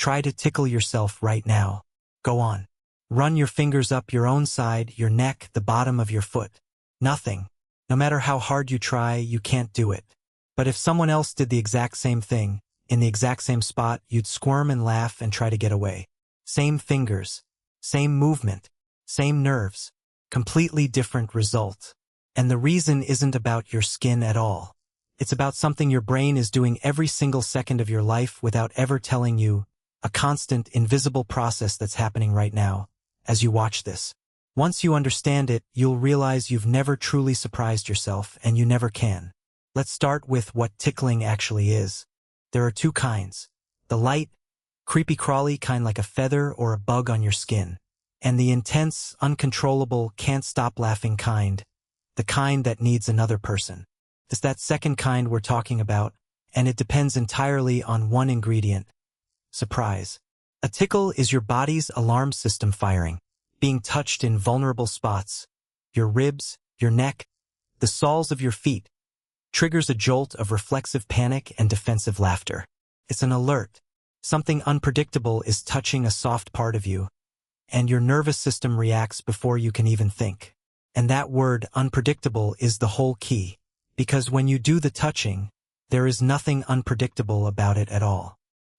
Try to tickle yourself right now. Go on. Run your fingers up your own side, your neck, the bottom of your foot. Nothing. No matter how hard you try, you can't do it. But if someone else did the exact same thing, in the exact same spot, you'd squirm and laugh and try to get away. Same fingers, same movement, same nerves, completely different result. And the reason isn't about your skin at all. It's about something your brain is doing every single second of your life without ever telling you, a constant, invisible process that's happening right now, as you watch this. Once you understand it, you'll realize you've never truly surprised yourself, and you never can. Let's start with what tickling actually is. There are two kinds. The light, creepy-crawly kind like a feather or a bug on your skin. And the intense, uncontrollable, can't-stop-laughing kind. The kind that needs another person. It's that second kind we're talking about, and it depends entirely on one ingredient. Surprise. A tickle is your body's alarm system firing, being touched in vulnerable spots. Your ribs, your neck, the soles of your feet. Triggers a jolt of reflexive panic and defensive laughter. It's an alert. Something unpredictable is touching a soft part of you, and your nervous system reacts before you can even think. And that word, unpredictable, is the whole key, because when you do the touching, there is nothing unpredictable about it at all.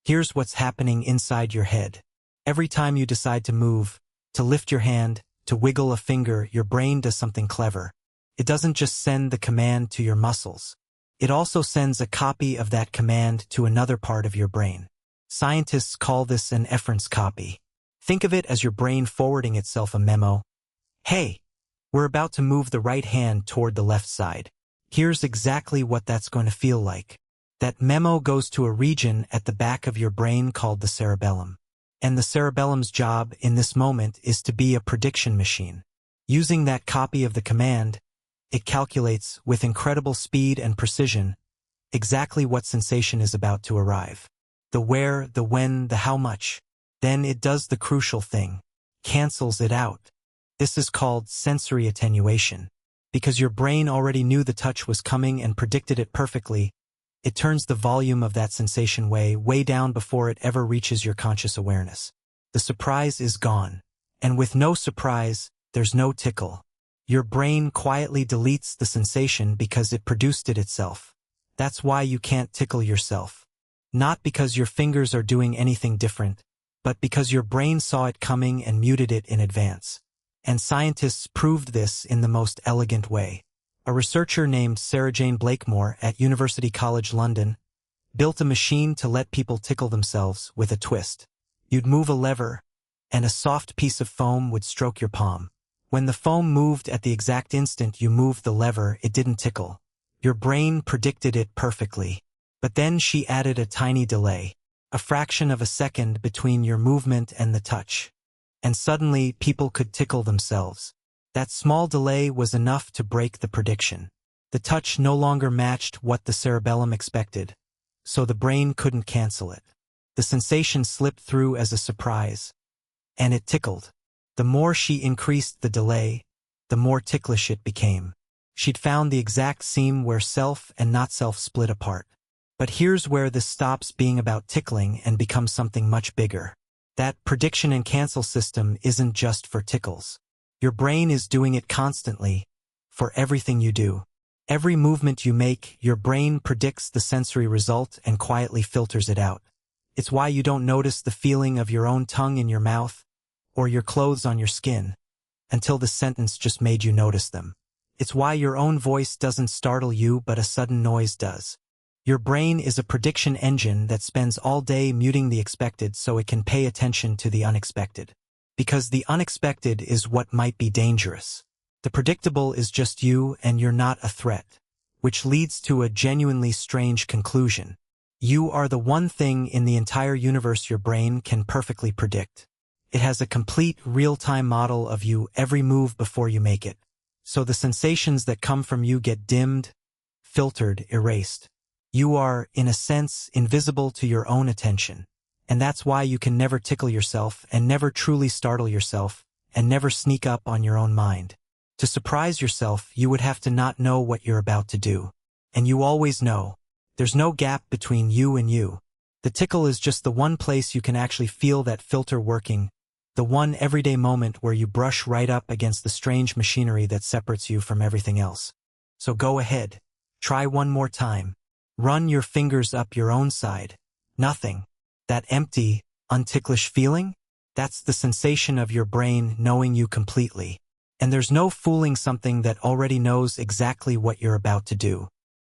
Here's what's happening inside your head. Every time you decide to move, to lift your hand, to wiggle a finger, your brain does something clever. It doesn't just send the command to your muscles. It also sends a copy of that command to another part of your brain. Scientists call this an efference copy. Think of it as your brain forwarding itself a memo. Hey, we're about to move the right hand toward the left side. Here's exactly what that's going to feel like. That memo goes to a region at the back of your brain called the cerebellum. And the cerebellum's job in this moment is to be a prediction machine. Using that copy of the command, it calculates, with incredible speed and precision, exactly what sensation is about to arrive. The where, the when, the how much. Then it does the crucial thing. Cancels it out. This is called sensory attenuation. Because your brain already knew the touch was coming and predicted it perfectly, it turns the volume of that sensation way down before it ever reaches your conscious awareness. The surprise is gone. And with no surprise, there's no tickle. Your brain quietly deletes the sensation because it produced it itself. That's why you can't tickle yourself. Not because your fingers are doing anything different, but because your brain saw it coming and muted it in advance. And scientists proved this in the most elegant way. A researcher named Sarah Jane Blakemore at University College London built a machine to let people tickle themselves with a twist. You'd move a lever, and a soft piece of foam would stroke your palm. When the foam moved at the exact instant you moved the lever, it didn't tickle. Your brain predicted it perfectly. But then she added a tiny delay, a fraction of a second between your movement and the touch. And suddenly people could tickle themselves. That small delay was enough to break the prediction. The touch no longer matched what the cerebellum expected, so the brain couldn't cancel it. The sensation slipped through as a surprise, and it tickled. The more she increased the delay, the more ticklish it became. She'd found the exact seam where self and not self split apart. But here's where this stops being about tickling and becomes something much bigger. That prediction and cancel system isn't just for tickles. Your brain is doing it constantly, for everything you do. Every movement you make, your brain predicts the sensory result and quietly filters it out. It's why you don't notice the feeling of your own tongue in your mouth, or your clothes on your skin, until the sentence just made you notice them. It's why your own voice doesn't startle you but a sudden noise does. Your brain is a prediction engine that spends all day muting the expected so it can pay attention to the unexpected. Because the unexpected is what might be dangerous. The predictable is just you and you're not a threat, which leads to a genuinely strange conclusion. You are the one thing in the entire universe your brain can perfectly predict. It has a complete real-time model of you every move before you make it. So the sensations that come from you get dimmed, filtered, erased. You are, in a sense, invisible to your own attention. And that's why you can never tickle yourself and never truly startle yourself and never sneak up on your own mind. To surprise yourself, you would have to not know what you're about to do. And you always know. There's no gap between you and you. The tickle is just the one place you can actually feel that filter working, the one everyday moment where you brush right up against the strange machinery that separates you from everything else. So go ahead. Try one more time. Run your fingers up your own side. Nothing. That empty, unticklish feeling? That's the sensation of your brain knowing you completely. And there's no fooling something that already knows exactly what you're about to do.